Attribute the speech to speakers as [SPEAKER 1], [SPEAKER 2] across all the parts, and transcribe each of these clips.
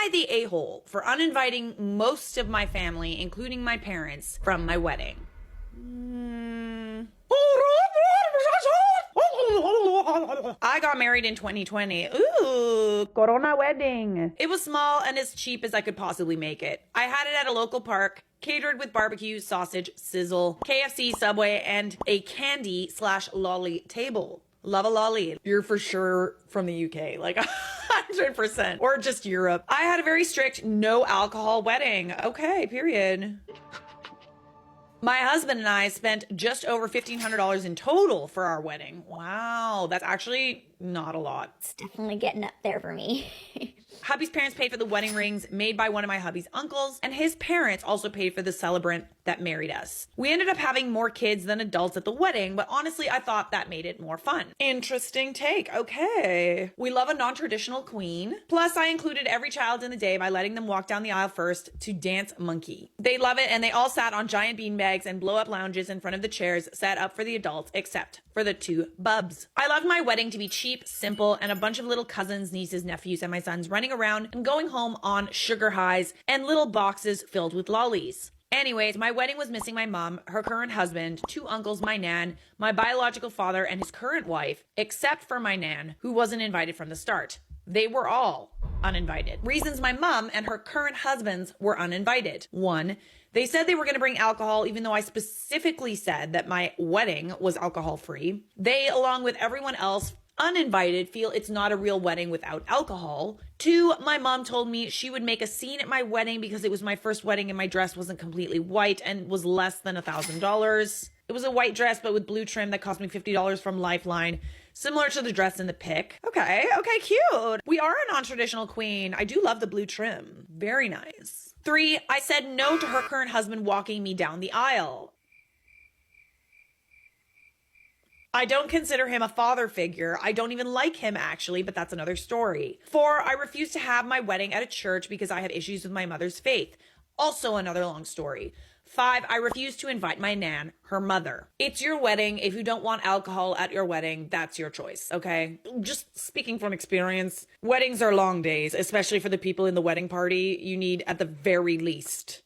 [SPEAKER 1] I the a-hole for uninviting most of my family, including my parents, from my wedding? I got married in 2020. Ooh, Corona wedding. It was small and as cheap as I could possibly make it. I had it at a local park, catered with barbecue, sausage, sizzle, KFC, Subway, and a candy/lolly table. Love a lolly. You're for sure from the UK, like 100%. Or just Europe. I had a very strict no alcohol wedding. Okay, period. My husband and I spent just over $1,500 in total for our wedding. Wow, that's actually not a lot.
[SPEAKER 2] It's definitely getting up there for me.
[SPEAKER 1] Hubby's parents paid for the wedding rings made by one of my hubby's uncles, and his parents also paid for the celebrant that married us. We ended up having more kids than adults at the wedding, but honestly, I thought that made it more fun. Interesting take. Okay. We love a non-traditional queen. Plus, I included every child in the day by letting them walk down the aisle first to dance monkey. They love it, and they all sat on giant beanbags and blow-up lounges in front of the chairs set up for the adults, except for the two bubs. I loved my wedding to be cheap, simple, and a bunch of little cousins, nieces, nephews, and my sons running around and going home on sugar highs and little boxes filled with lollies. Anyways, my wedding was missing my mom, her current husband, two uncles, my nan, my biological father, and his current wife, except for my nan, who wasn't invited from the start. They were all uninvited. Reasons my mom and her current husbands were uninvited. 1, they said they were going to bring alcohol, even though I specifically said that my wedding was alcohol-free. They, along with everyone else uninvited, feel it's not a real wedding without alcohol. 2, my mom told me she would make a scene at my wedding because it was my first wedding and my dress wasn't completely white and was less than $1,000. It was a white dress, but with blue trim that cost me $50 from Lifeline, similar to the dress in the pic. Okay, cute. We are a non-traditional queen. I do love the blue trim. Very nice. 3, I said no to her current husband walking me down the aisle. I don't consider him a father figure. I don't even like him, actually, but that's another story. 4, I refused to have my wedding at a church because I have issues with my mother's faith. Also another long story. 5, I refused to invite my nan, her mother. It's your wedding. If you don't want alcohol at your wedding, that's your choice, okay? Just speaking from experience, weddings are long days, especially for the people in the wedding party. You need, at the very least,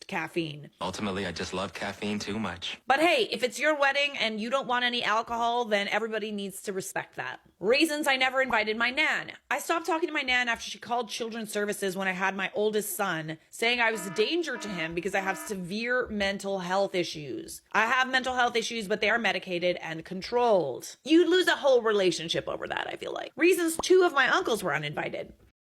[SPEAKER 1] caffeine.
[SPEAKER 3] Ultimately, I just love caffeine too much.
[SPEAKER 1] But hey, if it's your wedding and you don't want any alcohol, then everybody needs to respect that. Reasons I never invited my nan. I stopped talking to my nan after she called children's services when I had my oldest son, saying I was a danger to him because I have severe mental health issues. I have mental health issues, but they are medicated and controlled. You'd lose a whole relationship over that, I feel like. Reasons 2 of my uncles were uninvited.